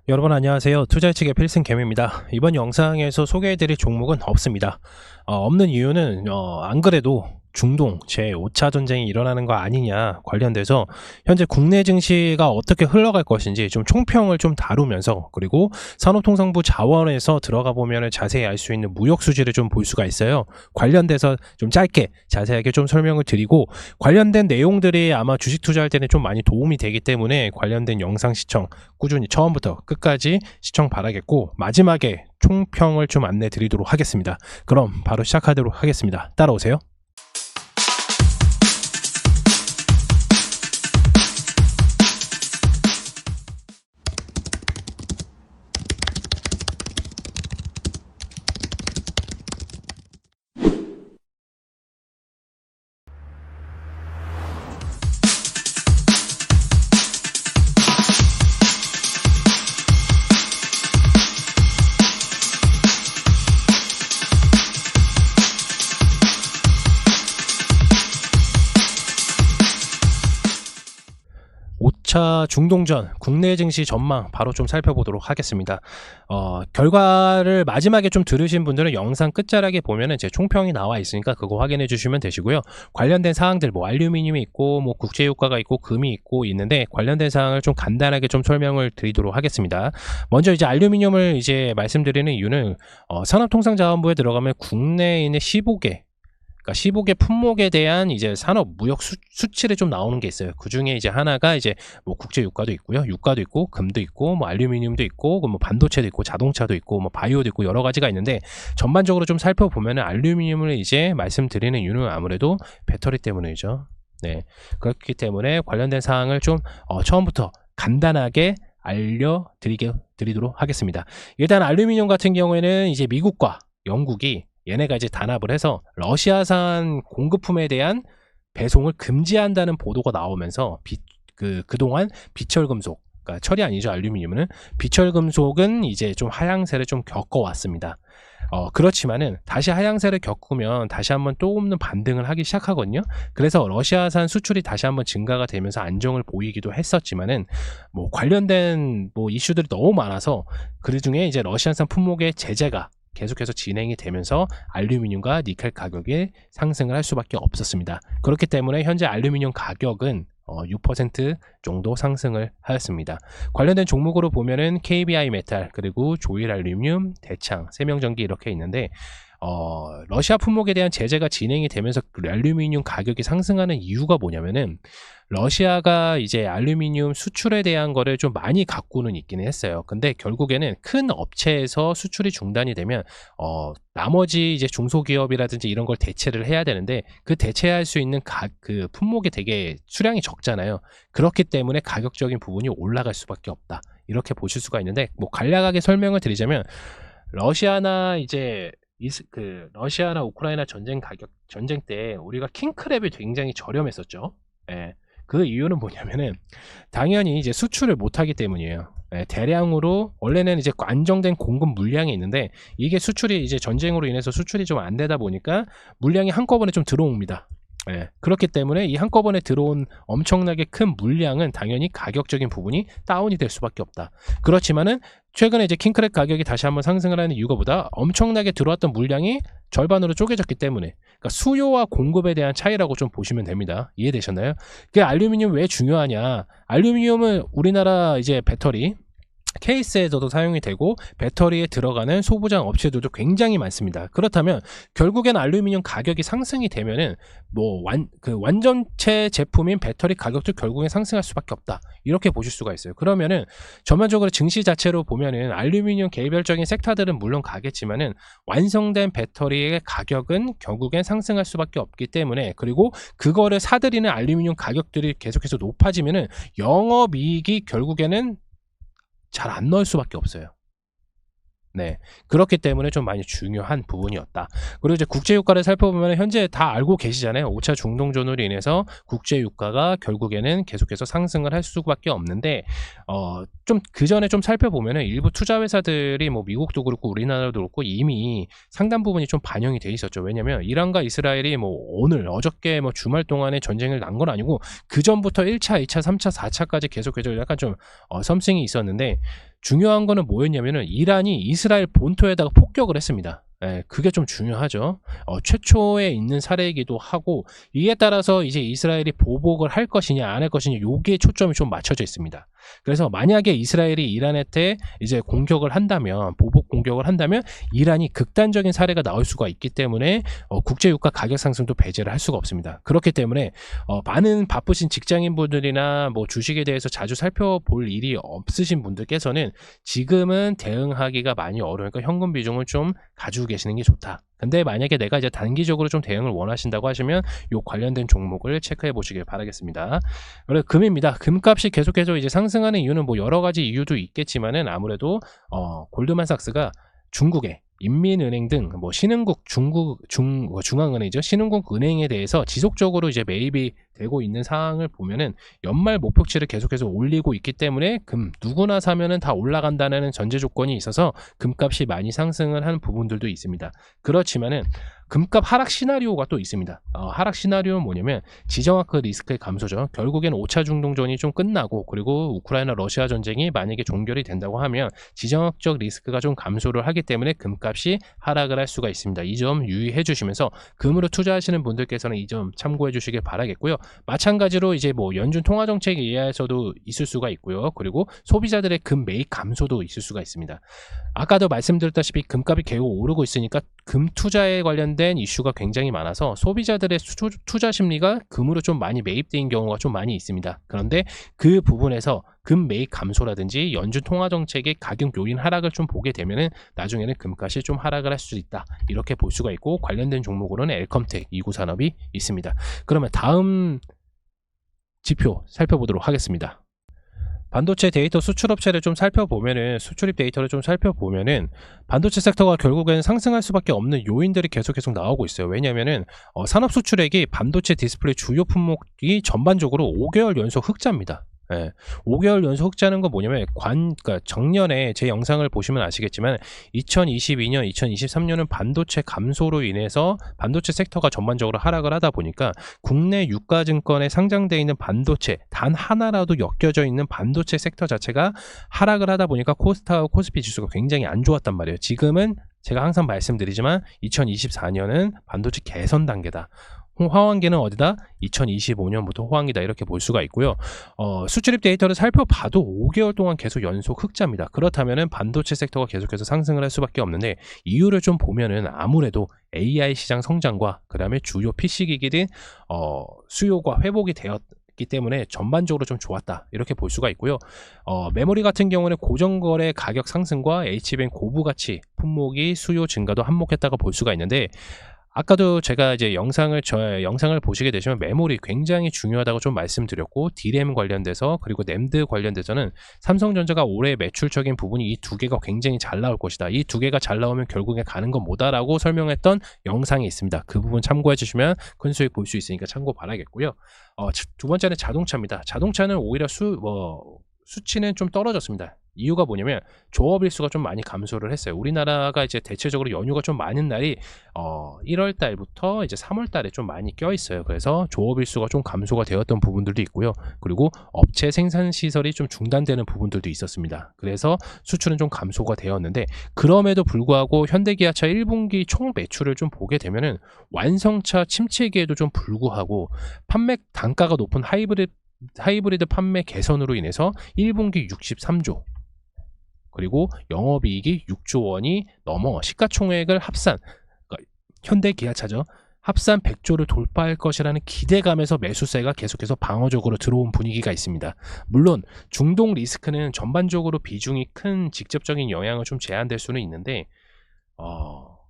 여러분 안녕하세요. 투자예측의 필승 개미입니다. 이번 영상에서 소개해드릴 종목은 없습니다. 없는 이유는 안 그래도 중동 제5차 전쟁이 일어나는 거 아니냐 관련돼서 현재 국내 증시가 어떻게 흘러갈 것인지 좀 총평을 좀 다루면서, 그리고 산업통상부 자원에서 들어가 보면 자세히 알 수 있는 무역 수지를 좀 볼 수가 있어요. 관련돼서 좀 짧게 자세하게 좀 설명을 드리고, 관련된 내용들이 아마 주식 투자할 때는 좀 많이 도움이 되기 때문에 관련된 영상 시청 꾸준히 처음부터 끝까지 시청 바라겠고, 마지막에 총평을 좀 안내 드리도록 하겠습니다. 그럼 바로 시작하도록 하겠습니다. 따라오세요. 차 중동전 국내 증시 전망 바로 좀 살펴보도록 하겠습니다. 결과를 마지막에 좀 들으신 분들은 영상 끝자락에 보면은 제 총평이 나와 있으니까 그거 확인해 주시면 되시고요. 관련된 사항들 뭐 알루미늄이 있고 뭐 국제유가가 있고 금이 있고 있는데, 관련된 사항을 좀 간단하게 좀 설명을 드리도록 하겠습니다. 먼저 이제 알루미늄을 이제 말씀드리는 이유는 산업통상자원부에 들어가면 국내에 있는 15개 그러니까 15개 품목에 대한 이제 산업 무역 수치를 좀 나오는 게 있어요. 그 중에 이제 하나가 이제 뭐 국제 유가도 있고요, 유가도 있고, 금도 있고, 뭐 알루미늄도 있고, 뭐 반도체도 있고, 자동차도 있고, 뭐 바이오도 있고, 여러 가지가 있는데, 전반적으로 좀 살펴보면은 알루미늄을 이제 말씀드리는 이유는 아무래도 배터리 때문이죠. 네, 그렇기 때문에 관련된 사항을 좀 처음부터 간단하게 드리도록 하겠습니다. 일단 알루미늄 같은 경우에는 이제 미국과 영국이 얘네가 이제 단합을 해서 러시아산 공급품에 대한 배송을 금지한다는 보도가 나오면서 그동안 비철금속, 그러니까 철이 아니죠, 알루미늄은 비철금속은 이제 좀 하향세를 좀 겪어왔습니다. 그렇지만은 다시 하향세를 겪으면 다시 한번 또 없는 반등을 하기 시작하거든요. 그래서 러시아산 수출이 다시 한번 증가가 되면서 안정을 보이기도 했었지만은, 뭐 관련된 뭐 이슈들이 너무 많아서 그 중에 이제 러시아산 품목의 제재가 계속해서 진행이 되면서 알루미늄과 니켈 가격이 상승을 할 수밖에 없었습니다. 그렇기 때문에 현재 알루미늄 가격은 6% 정도 상승을 하였습니다. 관련된 종목으로 보면은 KBI 메탈, 그리고 조일 알루미늄, 대창, 세명전기 이렇게 있는데, 러시아 품목에 대한 제재가 진행이 되면서 알루미늄 가격이 상승하는 이유가 뭐냐면은, 러시아가 이제 알루미늄 수출에 대한 거를 좀 많이 갖고는 있기는 했어요. 근데 결국에는 큰 업체에서 수출이 중단이 되면 나머지 이제 중소기업이라든지 이런 걸 대체를 해야 되는데, 그 대체할 수 있는 그 품목이 되게 수량이 적잖아요. 그렇기 때문에 가격적인 부분이 올라갈 수밖에 없다, 이렇게 보실 수가 있는데, 뭐 간략하게 설명을 드리자면, 러시아나 우크라이나 전쟁 때 우리가 킹크랩이 굉장히 저렴했었죠. 예. 그 이유는 뭐냐면은 당연히 이제 수출을 못하기 때문이에요. 예, 대량으로 원래는 이제 안정된 공급 물량이 있는데, 이게 수출이 이제 전쟁으로 인해서 수출이 좀 안 되다 보니까 물량이 한꺼번에 좀 들어옵니다. 예, 그렇기 때문에 이 한꺼번에 들어온 엄청나게 큰 물량은 당연히 가격적인 부분이 다운이 될 수밖에 없다. 그렇지만은 최근에 이제 킹크랩 가격이 다시 한번 상승을 하는 이유가 보다 엄청나게 들어왔던 물량이 절반으로 쪼개졌기 때문에, 그러니까 수요와 공급에 대한 차이라고 좀 보시면 됩니다. 이해되셨나요? 그 알루미늄 왜 중요하냐? 알루미늄은 우리나라 이제 배터리 케이스에서도 사용이 되고 배터리에 들어가는 소부장 업체들도 굉장히 많습니다. 그렇다면 결국엔 알루미늄 가격이 상승이 되면은 뭐 완전체 제품인 배터리 가격도 결국엔 상승할 수밖에 없다, 이렇게 보실 수가 있어요. 그러면은 전반적으로 증시 자체로 보면은 알루미늄 개별적인 섹터들은 물론 가겠지만은 완성된 배터리의 가격은 결국엔 상승할 수밖에 없기 때문에, 그리고 그거를 사들이는 알루미늄 가격들이 계속해서 높아지면은 영업이익이 결국에는 잘 안 넣을 수밖에 없어요. 네, 그렇기 때문에 좀 많이 중요한 부분이었다. 그리고 이제 국제유가를 살펴보면 현재 다 알고 계시잖아요. 5차 중동전으로 인해서 국제유가가 결국에는 계속해서 상승을 할 수밖에 없는데, 좀 그 전에 좀 살펴보면 일부 투자회사들이 뭐 미국도 그렇고 우리나라도 그렇고 이미 상당 부분이 좀 반영이 돼 있었죠. 왜냐면 이란과 이스라엘이 뭐 어저께 뭐 주말 동안에 전쟁을 난 건 아니고 그 전부터 1차, 2차, 3차, 4차까지 계속해서 약간 좀 썸씽이 있었는데, 중요한 거는 뭐였냐면은 이란이 이스라엘 본토에다가 폭격을 했습니다. 예, 그게 좀 중요하죠. 최초에 있는 사례이기도 하고, 이에 따라서 이제 이스라엘이 보복을 할 것이냐 안 할 것이냐, 요게 초점이 좀 맞춰져 있습니다. 그래서 만약에 이스라엘이 이란한테 이제 공격을 한다면, 보복 공격을 한다면 이란이 극단적인 사례가 나올 수가 있기 때문에 국제유가 가격 상승도 배제를 할 수가 없습니다. 그렇기 때문에 많은 바쁘신 직장인분들이나 뭐 주식에 대해서 자주 살펴볼 일이 없으신 분들께서는 지금은 대응하기가 많이 어려우니까 현금 비중을 좀 가지고 계시는 게 좋다. 근데 만약에 내가 이제 단기적으로 좀 대응을 원하신다고 하시면 요 관련된 종목을 체크해 보시길 바라겠습니다. 그리고 금입니다. 금값이 계속해서 이제 상승하는 이유는 뭐 여러 가지 이유도 있겠지만은 아무래도 골드만삭스가 중국의 인민은행 등 뭐 신흥국 중앙은행이죠. 신흥국 은행에 대해서 지속적으로 이제 매입이 되고 있는 상황을 보면은 연말 목표치를 계속해서 올리고 있기 때문에 금 누구나 사면은 다 올라간다는 전제 조건이 있어서 금값이 많이 상승을 하는 부분들도 있습니다. 그렇지만은 금값 하락 시나리오가 또 있습니다. 하락 시나리오는 뭐냐면 지정학적 리스크의 감소죠. 결국엔 5차 중동전이 좀 끝나고, 그리고 우크라이나 러시아 전쟁이 만약에 종결이 된다고 하면 지정학적 리스크가 좀 감소를 하기 때문에 금값이 하락을 할 수가 있습니다. 이 점 유의해 주시면서 금으로 투자하시는 분들께서는 이 점 참고해 주시길 바라겠고요. 마찬가지로 이제 뭐 연준 통화 정책 이하에서도 있을 수가 있고요. 그리고 소비자들의 금 매입 감소도 있을 수가 있습니다. 아까도 말씀드렸다시피 금값이 계속 오르고 있으니까 금 투자에 관련된 이슈가 굉장히 많아서 소비자들의 투자 심리가 금으로 좀 많이 매입된 경우가 좀 많이 있습니다. 그런데 그 부분에서 금 매입 감소라든지 연준 통화 정책의 가격 요인 하락을 좀 보게 되면은 나중에는 금값이 좀 하락을 할 수 있다, 이렇게 볼 수가 있고, 관련된 종목으로는 엘컴텍, 이구산업이 있습니다. 그러면 다음 지표 살펴보도록 하겠습니다. 반도체 데이터 수출업체를 좀 살펴보면은, 수출입 데이터를 좀 살펴보면은 반도체 섹터가 결국에는 상승할 수밖에 없는 요인들이 계속 나오고 있어요. 왜냐면은 산업 수출액이 반도체 디스플레이 주요 품목이 전반적으로 5개월 연속 흑자입니다. 예, 5개월 연속 흑자는 건 뭐냐면 그러니까 작년에 제 영상을 보시면 아시겠지만 2022년, 2023년은 반도체 감소로 인해서 반도체 섹터가 전반적으로 하락을 하다 보니까 국내 유가증권에 상장되어 있는 반도체 단 하나라도 엮여져 있는 반도체 섹터 자체가 하락을 하다 보니까 코스닥하고 코스피 지수가 굉장히 안 좋았단 말이에요. 지금은 제가 항상 말씀드리지만 2024년은 반도체 개선 단계다. 호황기는 어디다? 2025년부터 호황이다, 이렇게 볼 수가 있고요. 수출입 데이터를 살펴봐도 5개월 동안 계속 연속 흑자입니다. 그렇다면은 반도체 섹터가 계속해서 상승을 할 수밖에 없는데, 이유를 좀 보면은 아무래도 AI 시장 성장과 그 다음에 주요 PC기기들 수요가 회복이 되었기 때문에 전반적으로 좀 좋았다, 이렇게 볼 수가 있고요. 메모리 같은 경우는 고정거래 가격 상승과 HBM 고부 가치 품목이 수요 증가도 한몫했다고 볼 수가 있는데, 아까도 제가 이제 저의 영상을 보시게 되시면 메모리 굉장히 중요하다고 좀 말씀드렸고, D램 관련돼서 그리고 램드 관련돼서는 삼성전자가 올해 매출적인 부분이 이 두 개가 굉장히 잘 나올 것이다, 이 두 개가 잘 나오면 결국에 가는 건 뭐다라고 설명했던 영상이 있습니다. 그 부분 참고해 주시면 큰 수익 볼 수 있으니까 참고 바라겠고요. 두 번째는 자동차입니다. 자동차는 오히려 수치는 좀 떨어졌습니다. 이유가 뭐냐면 조업 일수가 좀 많이 감소를 했어요. 우리나라가 이제 대체적으로 연휴가 좀 많은 날이 1월 달부터 이제 3월 달에 좀 많이 껴 있어요. 그래서 조업 일수가 좀 감소가 되었던 부분들도 있고요. 그리고 업체 생산 시설이 좀 중단되는 부분들도 있었습니다. 그래서 수출은 좀 감소가 되었는데, 그럼에도 불구하고 현대기아차 1분기 총 매출을 좀 보게 되면은 완성차 침체기에도 좀 불구하고 판매 단가가 높은 하이브리드 판매 개선으로 인해서 1분기 63조, 그리고 영업이익이 6조 원이 넘어 시가총액을 그러니까 현대기아차죠, 합산 100조를 돌파할 것이라는 기대감에서 매수세가 계속해서 방어적으로 들어온 분위기가 있습니다. 물론 중동 리스크는 전반적으로 비중이 큰 직접적인 영향을 좀 제한될 수는 있는데,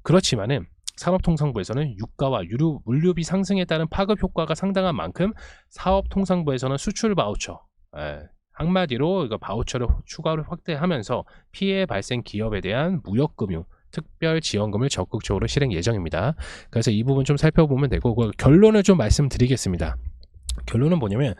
그렇지만은 산업통상부에서는 유가와 물류비 상승에 따른 파급 효과가 상당한 만큼 사업통상부에서는 수출 바우처, 한마디로 이거 바우처를 추가로 확대하면서 피해 발생 기업에 대한 무역금융 특별 지원금을 적극적으로 실행 예정입니다. 그래서 이 부분 좀 살펴보면 되고, 결론을 좀 말씀드리겠습니다. 결론은 뭐냐면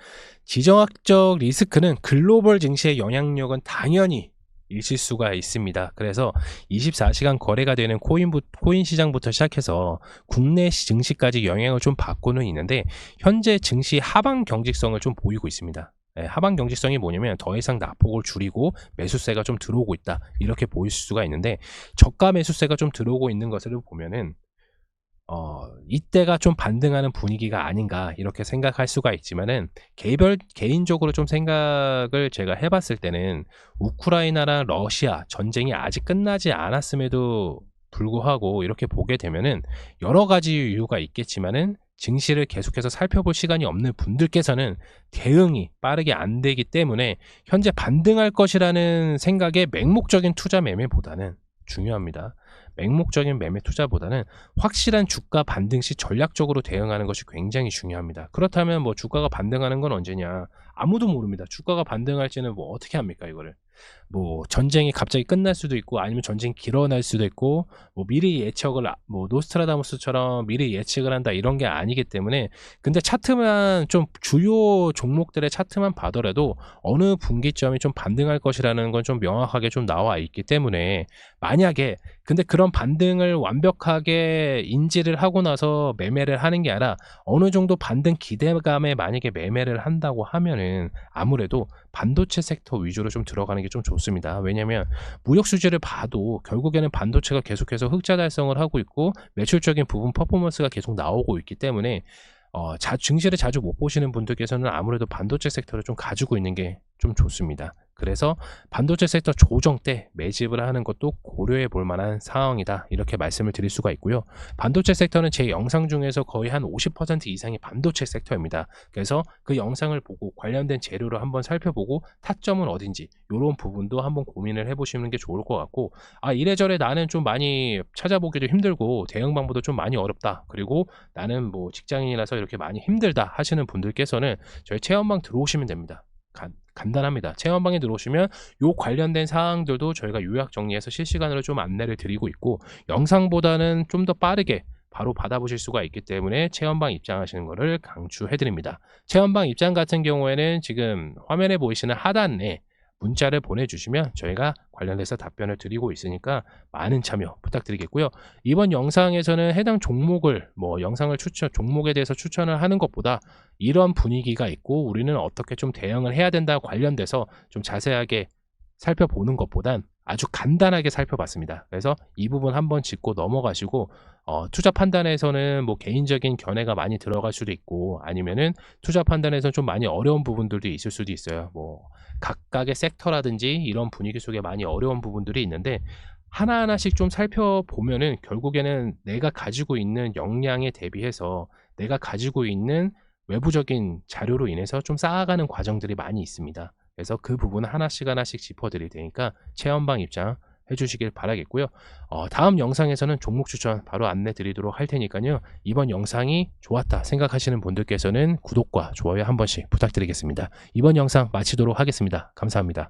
지정학적 리스크는 글로벌 증시의 영향력은 당연히 있을 수가 있습니다. 그래서 24시간 거래가 되는 코인 시장부터 시작해서 국내 증시까지 영향을 좀 받고는 있는데, 현재 증시 하방 경직성을 좀 보이고 있습니다. 하방 경직성이 뭐냐면 더 이상 낙폭을 줄이고 매수세가 좀 들어오고 있다, 이렇게 보일 수가 있는데, 저가 매수세가 좀 들어오고 있는 것을 보면은 이때가 좀 반등하는 분위기가 아닌가 이렇게 생각할 수가 있지만은, 개인적으로 좀 생각을 제가 해봤을 때는 우크라이나랑 러시아 전쟁이 아직 끝나지 않았음에도 불구하고 이렇게 보게 되면은 여러 가지 이유가 있겠지만은, 증시를 계속해서 살펴볼 시간이 없는 분들께서는 대응이 빠르게 안 되기 때문에 현재 반등할 것이라는 생각에 맹목적인 투자 매매보다는, 중요합니다, 맹목적인 매매 투자보다는 확실한 주가 반등 시 전략적으로 대응하는 것이 굉장히 중요합니다. 그렇다면 뭐 주가가 반등하는 건 언제냐? 아무도 모릅니다. 주가가 반등할지는 뭐 어떻게 합니까, 이거를? 뭐 전쟁이 갑자기 끝날 수도 있고, 아니면 전쟁이 길어날 수도 있고, 뭐 미리 예측을 뭐 노스트라다무스처럼 미리 예측을 한다, 이런 게 아니기 때문에. 근데 차트만 좀, 주요 종목들의 차트만 봐더라도 어느 분기점이 좀 반등할 것이라는 건 좀 명확하게 좀 나와 있기 때문에, 만약에 근데 그런 반등을 완벽하게 인지를 하고 나서 매매를 하는 게 아니라 어느 정도 반등 기대감에 만약에 매매를 한다고 하면은 아무래도 반도체 섹터 위주로 좀 들어가는 게 좀 좋습니다. 왜냐면 무역 수지를 봐도 결국에는 반도체가 계속해서 흑자 달성을 하고 있고, 매출적인 부분 퍼포먼스가 계속 나오고 있기 때문에 증시를 자주 못 보시는 분들께서는 아무래도 반도체 섹터를 좀 가지고 있는 게 좀 좋습니다. 그래서 반도체 섹터 조정 때 매집을 하는 것도 고려해 볼 만한 상황이다, 이렇게 말씀을 드릴 수가 있고요. 반도체 섹터는 제 영상 중에서 거의 한 50% 이상이 반도체 섹터입니다. 그래서 그 영상을 보고 관련된 재료를 한번 살펴보고 타점은 어딘지, 이런 부분도 한번 고민을 해보시는 게 좋을 것 같고, 이래저래 나는 좀 많이 찾아보기도 힘들고 대응 방법도 좀 많이 어렵다, 그리고 나는 뭐 직장인이라서 이렇게 많이 힘들다 하시는 분들께서는 저희 체험방 들어오시면 됩니다. 간단합니다. 체험방에 들어오시면 요 관련된 사항들도 저희가 요약 정리해서 실시간으로 좀 안내를 드리고 있고, 영상보다는 좀 더 빠르게 바로 받아보실 수가 있기 때문에 체험방 입장하시는 것을 강추해 드립니다. 체험방 입장 같은 경우에는 지금 화면에 보이시는 하단에 문자를 보내주시면 저희가 관련해서 답변을 드리고 있으니까 많은 참여 부탁드리겠고요. 이번 영상에서는 해당 종목을 영상을 종목에 대해서 추천을 하는 것보다 이런 분위기가 있고 우리는 어떻게 좀 대응을 해야 된다 관련돼서 좀 자세하게 살펴보는 것보단 아주 간단하게 살펴봤습니다. 그래서 이 부분 한번 짚고 넘어가시고, 투자 판단에서는 뭐 개인적인 견해가 많이 들어갈 수도 있고, 아니면은 투자 판단에서 좀 많이 어려운 부분들도 있을 수도 있어요. 뭐 각각의 섹터라든지 이런 분위기 속에 많이 어려운 부분들이 있는데, 하나하나씩 좀 살펴보면은 결국에는 내가 가지고 있는 역량에 대비해서 내가 가지고 있는 외부적인 자료로 인해서 좀 쌓아가는 과정들이 많이 있습니다. 그래서 그 부분을 하나씩 짚어드릴 테니까 체험방 입장 해주시길 바라겠고요. 다음 영상에서는 종목 추천 바로 안내 드리도록 할 테니까요. 이번 영상이 좋았다 생각하시는 분들께서는 구독과 좋아요 한 번씩 부탁드리겠습니다. 이번 영상 마치도록 하겠습니다. 감사합니다.